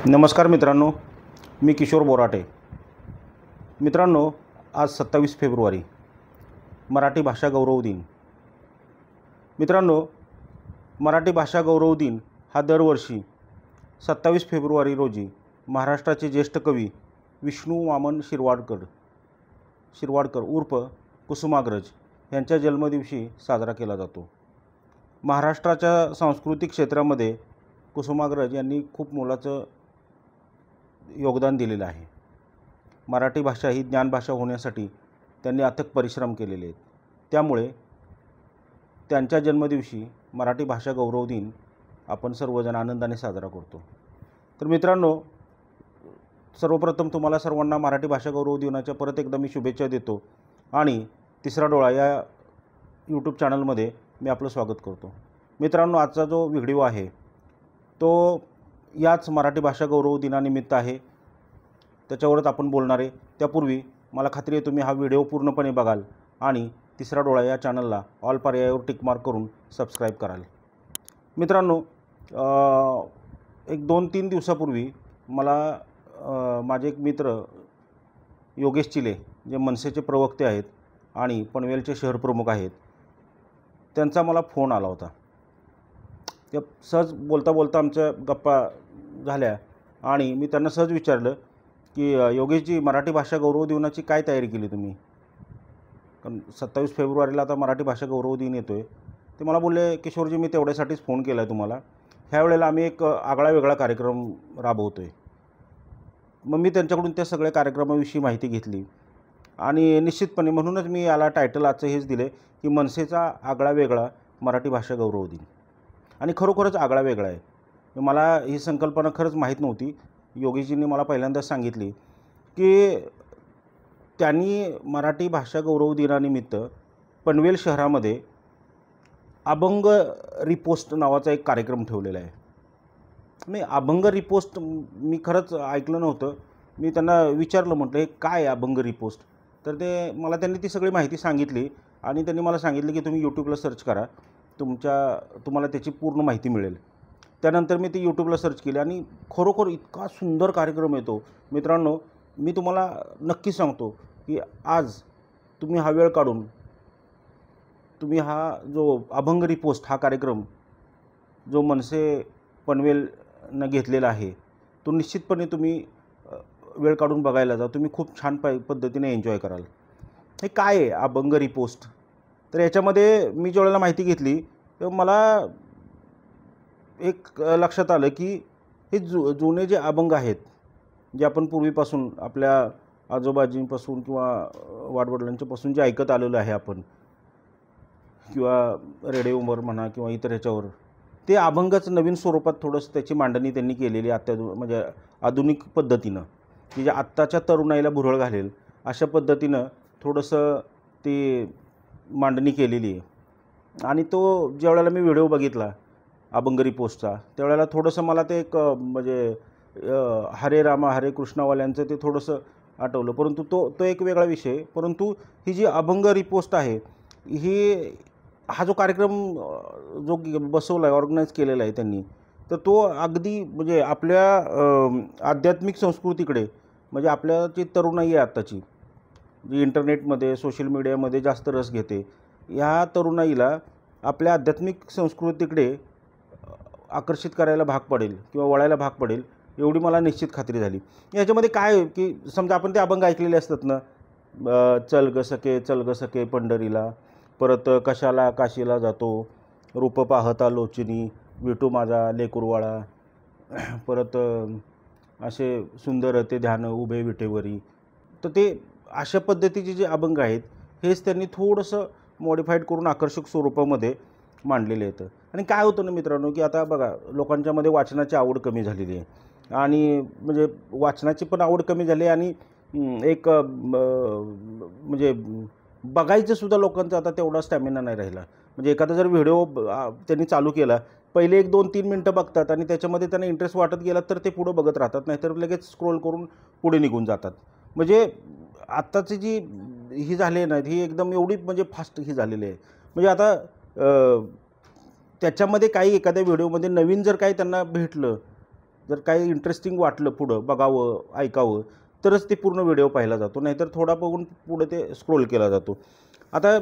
नमस्कार मित्रांनो, मी किशोर बोराटे. मित्रांनो, आज 27 फेब्रुवारी मराठी भाषा गौरव दिन. मित्रांनो, मराठी भाषा गौरव दिन हा दरवर्षी 27 फेब्रुवारी रोजी महाराष्ट्राचे ज्येष्ठ कवी विष्णू वामन शिरवाडकर उर्फ कुसुमाग्रज यांच्या जन्मदिवशी साजरा केला जातो. महाराष्ट्राच्या सांस्कृतिक क्षेत्रामध्ये कुसुमाग्रज यांनी खूप मोलाचं योगदान दिलेलं आहे. मराठी भाषा ही ज्ञानभाषा होण्यासाठी त्यांनी अथक परिश्रम केलेले आहेत. त्यामुळे त्यांच्या जन्मदिवशी मराठी भाषा गौरव दिन आपण सर्वजण आनंदाने साजरा करतो. तर मित्रांनो, सर्वप्रथम तुम्हाला सर्वांना मराठी भाषा गौरव दिनाच्या परत एकदा मी शुभेच्छा देतो आणि तिसरा डोळा या यूट्यूब चॅनलमध्ये मी आपलं स्वागत करतो. मित्रांनो, आजचा जो व्हिडिओ आहे तो याच मराठी भाषा गौरव दिनानिमित्त आहे, त्याच्यावरच आपण बोलणार आहे. त्यापूर्वी मला खात्री आहे तुम्ही हा व्हिडिओ पूर्णपणे बघाल आणि तिसरा डोळा या चॅनलला ऑल पर्यायावर टिक मार्क करून सबस्क्राईब कराल. मित्रांनो, एक 2-3 दिवसापूर्वी मला माझे एक मित्र योगेश चिले, जे मनसेचे प्रवक्ते आहेत आणि पनवेलचे शहर प्रमुख आहेत, त्यांचा मला फोन आला होता. त्या सहज बोलता बोलता आमच्या गप्पा झाल्या आणि मी त्यांना सहज विचारलं की योगेशजी, मराठी भाषा गौरव दिनाची काय तयारी केली तुम्ही? कारण 27 फेब्रुवारीला आता मराठी भाषा गौरव दिन येतो आहे. ते मला बोलले, किशोरजी मी तेवढ्यासाठीच फोन केला आहे तुम्हाला. ह्या वेळेला आम्ही एक आगळा वेगळा कार्यक्रम राबवतो आहे. मग मी त्यांच्याकडून त्या सगळ्या कार्यक्रमाविषयी माहिती घेतली आणि निश्चितपणे म्हणूनच मी याला टायटल आजचं हेच दिले की मनसेचा आगळा वेगळा मराठी भाषा गौरव दिन. आणि खरोखरच आगळा वेगळा आहे. मला ही संकल्पना खरंच माहीत नव्हती. योगेशजींनी मला पहिल्यांदाच सांगितली की त्यांनी मराठी भाषा गौरव दिनानिमित्त पनवेल शहरामध्ये अभंग रिपोस्ट नावाचा एक कार्यक्रम ठेवलेला आहे. नाही, अभंग रिपोस्ट मी खरंच ऐकलं नव्हतं. मी त्यांना विचारलं, म्हटलं हे काय अभंग रिपोस्ट? तर त्यांनी ती सगळी माहिती सांगितली आणि त्यांनी मला सांगितलं की तुम्ही यूट्यूबला सर्च करा, तुम्हाला त्याची पूर्ण माहिती मिळेल. त्यानंतर मी ती यूट्यूबला सर्च केली आणि खरोखर इतका सुंदर कार्यक्रम येतो. मित्रांनो, मी तुम्हाला नक्की सांगतो की आज तुम्ही हा वेळ काढून तुम्ही हा जो अभंग रिपोस्ट हा कार्यक्रम जो मनसे पनवेलनं घेतलेला आहे तो निश्चितपणे तुम्ही वेळ काढून बघायला जा. तुम्ही खूप छान पद्धतीने एन्जॉय कराल. हे काय आहे अभंग रिपोस्ट? तर याच्यामध्ये मी ज्या वेळेला माहिती घेतली तेव्हा मला एक लक्षात आलं की हे जुने जे अभंग आहेत, जे आपण पूर्वीपासून आपल्या आजोबाजींपासून किंवा वाडवडिलांच्यापासून जे ऐकत आलेलं आहे आपण, किंवा रेडिओवर म्हणा किंवा इतर ह्याच्यावर, ते अभंगच नवीन स्वरूपात थोडंसं त्याची मांडणी त्यांनी केलेली म्हणजे आधुनिक पद्धतीनं, की जे आत्ताच्या तरुणाईला भुरळ घालेल अशा पद्धतीनं थोडंसं ती मांडणी केलेली आहे. आणि तो ज्या वेळेला मी व्हिडिओ बघितला अभंग रिपोस्टचा, त्यावेळेला थोडंसं मला ते एक म्हणजे हरे रामा हरे कृष्णावाल्यांचं ते थोडंसं आठवलं. परंतु तो एक वेगळा विषय. परंतु ही जी अभंग रिपोस्ट आहे, हा जो कार्यक्रम जो बसवला आहे, ऑर्गनाईज केलेला आहे त्यांनी, तर तो अगदी म्हणजे आपल्या आध्यात्मिक संस्कृतीकडे, म्हणजे आपल्या जी तरुणाई आहे आत्ताची, जी इंटरनेटमध्ये सोशल मीडियामध्ये जास्त रस घेते, ह्या तरुणाईला आपल्या आध्यात्मिक संस्कृतीकडे आकर्षित करायला भाग पडेल किंवा वळायला भाग पडेल एवढी मला निश्चित खात्री झाली. याच्यामध्ये काय आहे की समजा आपण ते अभंग ऐकलेले असतात ना, चल ग सके पंढरीला, परत कशाला काशीला जातो, रूप पाहता लोचनी, विटू माझा लेकुरवाळा, परत असे सुंदर ते ध्यान उभे विटेवरी. तर ते अशा पद्धतीचे जे अभंग आहेत हेच त्यांनी थोडंसं मॉडिफाईड करून आकर्षक स्वरूपामध्ये मांडलेले आहेत. आणि काय होतं ना मित्रांनो, की आता बघा, लोकांच्यामध्ये वाचनाची आवड कमी झालेली आहे आणि म्हणजे वाचनाची पण आवड कमी झाली आणि एक म्हणजे बघायचं सुद्धा लोकांचा आता तेवढा स्टॅमिना नाही राहिला. म्हणजे एखादा जर व्हिडिओ त्यांनी चालू केला, पहिले 1-2-3 मिनटं बघतात आणि त्याच्यामध्ये त्यांना इंटरेस्ट वाटत गेला तर ते पुढं बघत राहतात, नाहीतर लगेच स्क्रोल करून पुढे निघून जातात. म्हणजे आत्ताची जी ही झाली आहे ना, ही एकदम एवढी म्हणजे फास्ट ही झालेली आहे. म्हणजे आता त्याच्यामध्ये काही एखाद्या व्हिडिओमध्ये नवीन जर काही त्यांना भेटलं जर काही इंटरेस्टिंग वाटलं पुढं बघावं ऐकावं तरच ते पूर्ण व्हिडिओ पाहिला जातो, नाहीतर थोडा बघून पुढे ते स्क्रोल केला जातो. आता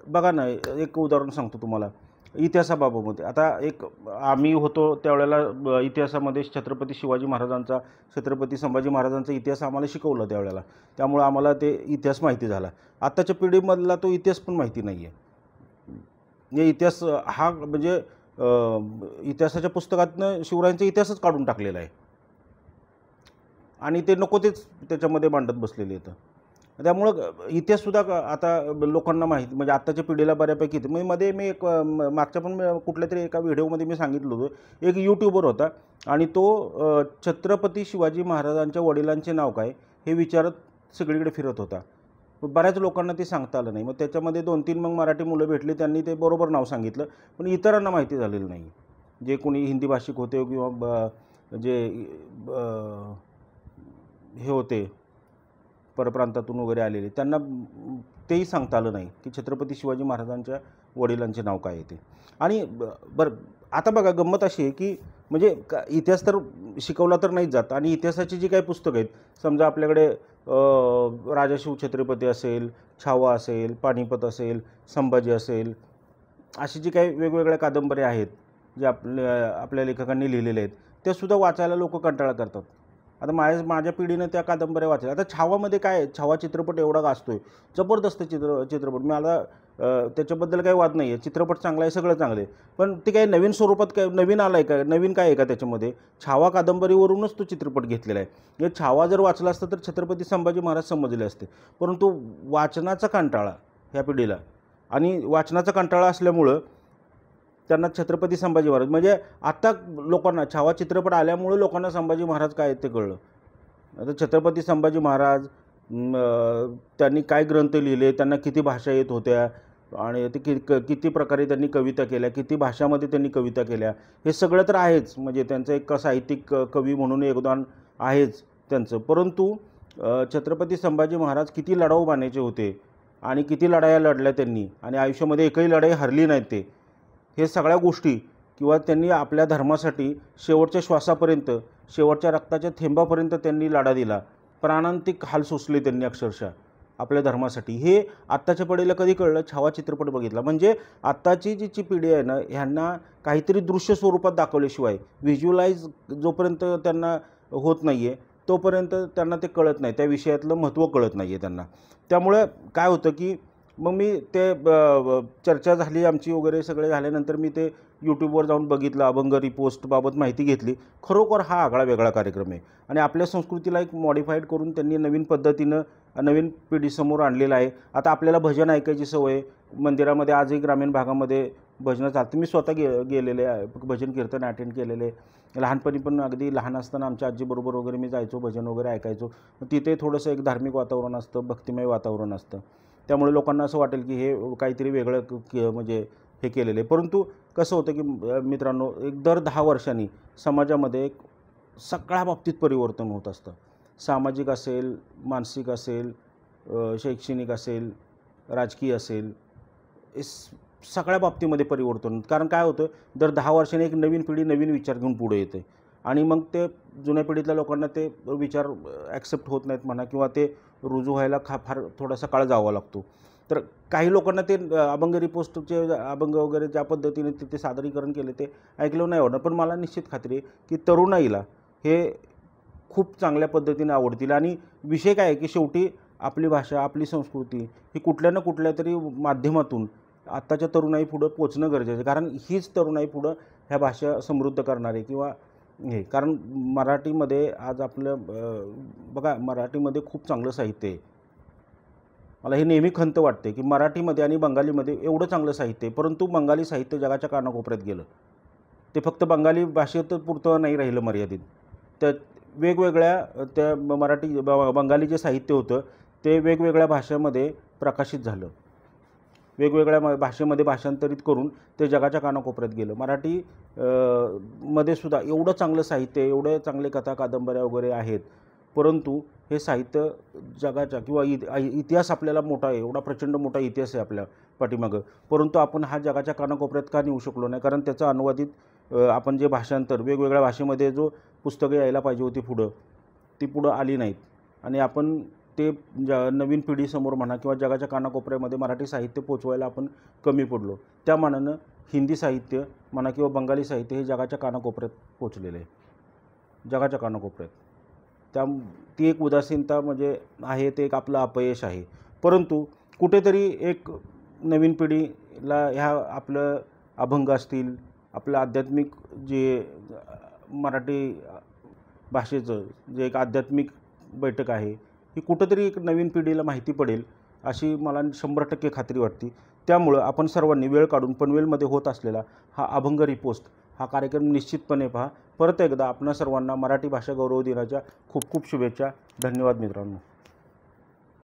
बघा ना, एक उदाहरण सांगतो तुम्हाला इतिहासाबाबत. आता एक आम्ही होतो त्यावेळेला इतिहासामध्ये छत्रपती शिवाजी महाराजांचा, छत्रपती संभाजी महाराजांचा इतिहास आम्हाला शिकवला त्यावेळेला, त्यामुळे आम्हाला ते इतिहास माहिती झाला. आत्ताच्या पिढीमधला तो इतिहास पण माहिती नाही आहे. म्हणजे इतिहास हा म्हणजे इतिहासाच्या पुस्तकातनं शिवरायांचा इतिहासच काढून टाकलेला आहे आणि ते नको तेच त्याच्यामध्ये मांडत बसलेले आहेत. त्यामुळं इतिहाससुद्धा आता लोकांना माहिती, म्हणजे आत्ताच्या पिढीला बऱ्यापैकी म्हणजे मध्ये मी एक मागच्या पण कुठल्या तरी एका व्हिडिओमध्ये मी सांगितलं होतं, एक यूट्यूबर होता आणि तो छत्रपती शिवाजी महाराजांच्या वडिलांचे नाव काय हे विचारत सगळीकडे फिरत होता. बऱ्याच लोकांना ते सांगता आलं नाही. मग त्याच्यामध्ये 2-3 मग मराठी मुलं भेटली, त्यांनी ते बरोबर नाव सांगितलं, पण इतरांना माहिती झालेलं नाही. जे कोणी हिंदी भाषिक होते किंवा जे हे होते परप्रांतातून वगैरे आलेले, त्यांना तेही सांगता आलं नाही की छत्रपती शिवाजी महाराजांच्या वडिलांचे नाव काय येते. आणि बरं आता बघा गंमत अशी आहे की म्हणजे इतिहास तर शिकवला तर नाहीच जात, आणि इतिहासाची जी काही पुस्तकं आहेत, समजा आपल्याकडे राजाशिव छत्रपती असेल, छावा असेल, पानिपत असेल, संभाजी असेल, अशी जी काही वेगवेगळ्या कादंबऱ्या आहेत जे आपल्या लेखकांनी लिहिलेल्या आहेत, त्यासुद्धा वाचायला लोक कंटाळा करतात. आता माझ्या पिढीनं त्या कादंबऱ्या वाचल्या. आता छावामध्ये काय आहे, छावा चित्रपट एवढा गाजतोय, जबरदस्त चित्रपट. मला त्याच्याबद्दल काही वाद नाही आहे, चित्रपट चांगला आहे, सगळं चांगलं आहे, पण ते काही नवीन स्वरूपात काय नवीन आलं आहे का, नवीन काय आहे का त्याच्यामध्ये? छावा कादंबरीवरूनच तो चित्रपट घेतलेला आहे. हे छावा जर वाचला असतं तर छत्रपती संभाजी महाराज समजले असते, परंतु वाचनाचा कंटाळा ह्या पिढीला, आणि वाचनाचा कंटाळा असल्यामुळं त्यांना छत्रपती संभाजी महाराज म्हणजे आत्ता लोकांना छावा चित्रपट आल्यामुळे लोकांना संभाजी महाराज काय आहेत ते कळलं. आता छत्रपती संभाजी महाराज त्यांनी काय ग्रंथ लिहिले, त्यांना किती भाषा येत होत्या, आणि ते किती प्रकारे त्यांनी कविता केल्या, किती भाषामध्ये त्यांनी कविता केल्या, हे सगळं तर आहेच. म्हणजे त्यांचं एक साहित्यिक कवी म्हणून योगदान आहेच त्यांचं. परंतु छत्रपती संभाजी महाराज किती लढाऊ बाण्याचे होते आणि किती लढाया लढल्या त्यांनी, आणि आयुष्यामध्ये एकही लढाई हरली नाहीत ते, हे सगळ्या गोष्टी, किंवा त्यांनी आपल्या धर्मासाठी शेवटच्या श्वासापर्यंत, शेवटच्या रक्ताच्या थेंबापर्यंत त्यांनी लढा दिला, प्राणांतिक हाल सोसले त्यांनी अक्षरशः आपल्या धर्मासाठी. हे आत्ताच्या पिढीला कधी कळलं? छावा चित्रपट बघितला. म्हणजे आत्ताची जी पिढी आहे ना, ह्यांना काहीतरी दृश्य स्वरूपात दाखवल्याशिवाय, व्हिज्युअलाइज जोपर्यंत त्यांना होत नाही आहे तोपर्यंत त्यांना ते कळत नाही, त्या विषयातलं महत्त्व कळत नाही आहे त्यांना. त्यामुळे काय होतं की मग मी ते चर्चा झाली आमची वगैरे सगळे झाल्यानंतर मी ते यूट्यूबवर जाऊन बघितलं, अभंग रिपोस्टबाबत माहिती घेतली. खरोखर हा आगळा वेगळा कार्यक्रम आहे आणि आपल्या संस्कृतीला एक मॉडिफाईड करून त्यांनी नवीन पद्धतीनं नवीन पिढीसमोर आणलेलं आहे. आता आपल्याला भजन ऐकायची सवय मंदिरामध्ये, आजही ग्रामीण भागामध्ये भजनं चालतं. मी स्वतः गेलेले आहे, भजन कीर्तन अटेंड केलेले. लहानपणी पण अगदी लहान असताना आमच्या आजीबरोबर वगैरे मी जायचो, भजन वगैरे ऐकायचो. तिथे थोडंसं एक धार्मिक वातावरण असतं, भक्तिमय वातावरण असतं, त्यामुळे लोकांना असं वाटेल की हे काहीतरी वेगळं म्हणजे हे केलेलं आहे. परंतु कसं होतं की मित्रांनो, एक दर 10 वर्षांनी समाजामध्ये एक सगळ्या बाबतीत परिवर्तन होत असतं. सामाजिक असेल, मानसिक असेल, शैक्षणिक असेल, राजकीय असेल, सगळ्या बाबतीमध्ये परिवर्तन. कारण काय होतं, दर 10 वर्षांनी एक नवीन पिढी नवीन विचार घेऊन पुढे येते, आणि मग ते जुन्या पिढीतल्या लोकांना ते विचार ॲक्सेप्ट होत नाहीत म्हणा, किंवा ते रुजू व्हायला फार थोडासा काळ जावा लागतो. तर काही लोकांना ते अभंग रिपोस्टचे अभंग वगैरे ज्या पद्धतीने ते सादरीकरण केले ते ऐकलं नाही आवडणार, पण मला निश्चित खात्री आहे की तरुणाईला हे खूप चांगल्या पद्धतीने आवडतील. आणि विषय काय आहे की शेवटी आपली भाषा, आपली संस्कृती ही कुठल्या ना कुठल्या तरी माध्यमातून आत्ताच्या तरुणाई पुढं पोचणं गरजेचं आहे. कारण हीच तरुणाई पुढं ह्या भाषा समृद्ध करणारे, किंवा हे, कारण मराठीमध्ये आज आपलं बघा, मराठीमध्ये खूप चांगलं साहित्य आहे. मला हे नेहमी खंत वाटते की मराठीमध्ये आणि बंगालीमध्ये एवढं चांगलं साहित्य आहे, परंतु बंगाली साहित्य जगाच्या कानाकोपऱ्यात गेलं. ते फक्त बंगाली भाषेत पुरतं नाही राहिलं मर्यादित. त्या वेगवेगळ्या त्या बंगाली जे साहित्य होतं ते वेगवेगळ्या भाषेमध्ये प्रकाशित झालं, वेगवेगळ्या भाषेमध्ये भाषांतरित करून ते जगाच्या कानाकोपऱ्यात गेलं. मराठी मध्ये सुद्धा एवढं चांगलं साहित्य, एवढे चांगले कथा कादंबऱ्या वगैरे आहेत, परंतु हे साहित्य जगाच्या किंवा इतिहास आपल्याला मोठा आहे, एवढा प्रचंड मोठा इतिहास आहे आपल्या पाठीमागं, परंतु आपण हा जगाच्या कानाकोपऱ्यात का नेऊ शकलो नाही? कारण त्याचं अनुवादित आपण जे भाषांतर वेगवेगळ्या भाषेमध्ये जो पुस्तकं यायला पाहिजे होती ती पुढं आली नाहीत आणि आपण ते नवीन पिढीसमोर म्हणा किंवा जगाच्या कानाकोपऱ्यामध्ये मराठी साहित्य पोचवायला आपण कमी पडलो. त्या मानानं हिंदी साहित्य म्हणा किंवा बंगाली साहित्य हे जगाच्या कानाकोपऱ्यात पोचलेलं आहे, जगाच्या कानाकोपऱ्यात. ती एक उदासीनता म्हणजे आहे, ते एक आपलं अपयश आहे. परंतु कुठेतरी एक नवीन पिढीला ह्या आपलं अभंग असतील, आपलं आध्यात्मिक जे मराठी भाषेचं जे एक आध्यात्मिक बैठक आहे ही कुठंतरी एक नवीन पिढीला माहिती पडेल अशी मला 100% खात्री वाटते. त्यामुळं आपण सर्वांनी वेळ काढून पनवेलमध्ये होत असलेला हा अभंग रिपोस्ट हा कार्यक्रम निश्चितपणे पहा. परत एकदा आपणा सर्वांना मराठी भाषा गौरव दिनाच्या खूप खूप शुभेच्छा. धन्यवाद मित्रांनो.